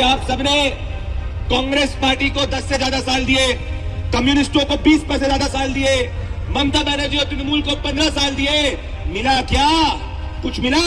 आप सबने कांग्रेस पार्टी को 10 से ज्यादा साल दिए, कम्युनिस्टों को 20 से ज्यादा साल दिए, ममता बनर्जी और तृणमूल को 15 साल दिए। मिला क्या? कुछ मिला?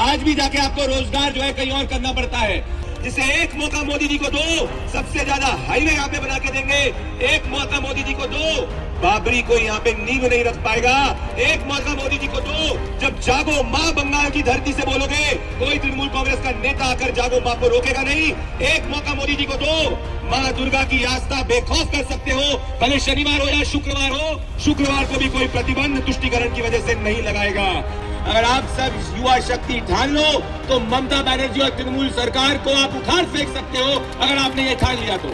आज भी जाके आपको रोजगार जो है कहीं और करना पड़ता है। जिसे एक मौका मोदी जी को दो, सबसे ज्यादा हाईवे यहाँ पे बना के देंगे। एक मौका मोदी जी को दो, बाबरी को यहाँ पे नींव नहीं रख पाएगा। एक मौका मोदी जी को दो, जब जागो माँ बंगाल की धरती से बोलोगे, कोई तृणमूल कांग्रेस का नेता आकर जागो माँ को रोकेगा नहीं। एक मौका मोदी जी को दो, माँ दुर्गा की आस्था बेखौफ कर सकते हो, भले शनिवार हो या शुक्रवार हो। शुक्रवार को भी कोई प्रतिबंध तुष्टिकरण की वजह से नहीं लगाएगा। अगर आप सब युवा शक्ति ठान लो तो ममता बनर्जी और तृणमूल सरकार को आप उखाड़ फेंक सकते हो। अगर आपने ये ठान लिया तो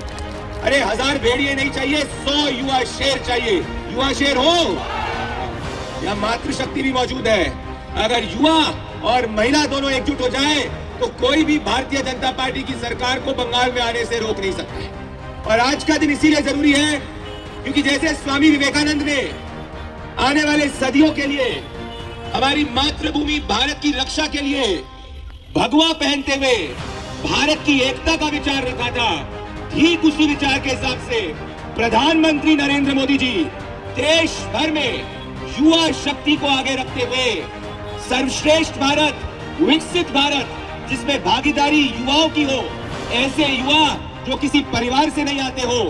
अरे 1000 भेड़िए नहीं चाहिए, 100 युवा शेर चाहिए। युवा शेर हो, यहाँ मातृशक्ति भी मौजूद है। अगर युवा और महिला दोनों एकजुट हो जाए तो कोई भी भारतीय जनता पार्टी की सरकार को बंगाल में आने से रोक नहीं सकता। और आज का दिन इसीलिए जरूरी है क्योंकि जैसे स्वामी विवेकानंद ने आने वाले सदियों के लिए हमारी मातृभूमि भारत की रक्षा के लिए भगवा पहनते हुए भारत की एकता का विचार रखा था, ठीक उसी विचार के हिसाब से प्रधानमंत्री नरेंद्र मोदी जी देश भर में युवा शक्ति को आगे रखते हुए सर्वश्रेष्ठ भारत, विकसित भारत जिसमें भागीदारी युवाओं की हो, ऐसे युवा जो किसी परिवार से नहीं आते हो,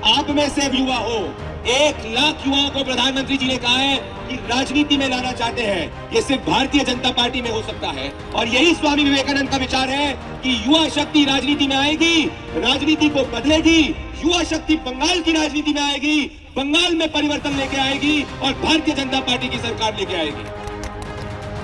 आप में से युवा हो। 1 लाख युवाओं को प्रधानमंत्री जी ने कहा है कि राजनीति में लाना चाहते हैं। ये सिर्फ भारतीय जनता पार्टी में हो सकता है और यही स्वामी विवेकानंद का विचार है कि युवा शक्ति राजनीति में आएगी, राजनीति को बदलेगी। युवा शक्ति बंगाल की राजनीति में आएगी, बंगाल में परिवर्तन लेके आएगी और भारतीय जनता पार्टी की सरकार लेके आएगी।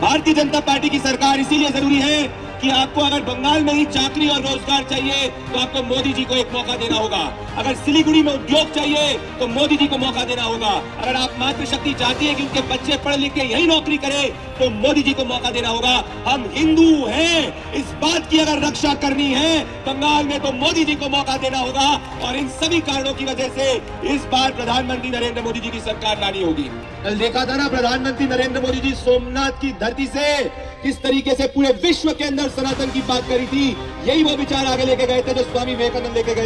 भारतीय जनता पार्टी की सरकार इसीलिए जरूरी है कि आपको अगर बंगाल में ही चाकरी और रोजगार चाहिए तो आपको मोदी जी को एक मौका देना होगा। अगर सिलीगुड़ी में उद्योग चाहिए तो मोदी जी को मौका देना होगा। अगर आप मातृशक्ति चाहती है कि उनके बच्चे पढ़ लिख के यही नौकरी करें तो मोदी जी को मौका देना होगा। हम हिंदू हैं, इस बात की अगर रक्षा करनी है बंगाल में तो मोदी जी को मौका देना होगा। और इन सभी कारणों की वजह से इस बार प्रधानमंत्री नरेंद्र मोदी जी की सरकार लानी होगी। कल देखा था ना प्रधानमंत्री नरेंद्र मोदी जी सोमनाथ की धरती से किस तरीके से पूरे विश्व के अंदर सनातन की बात करी थी। यही वो विचार आगे लेके गए थे जो स्वामी विवेकानंद लेके गए।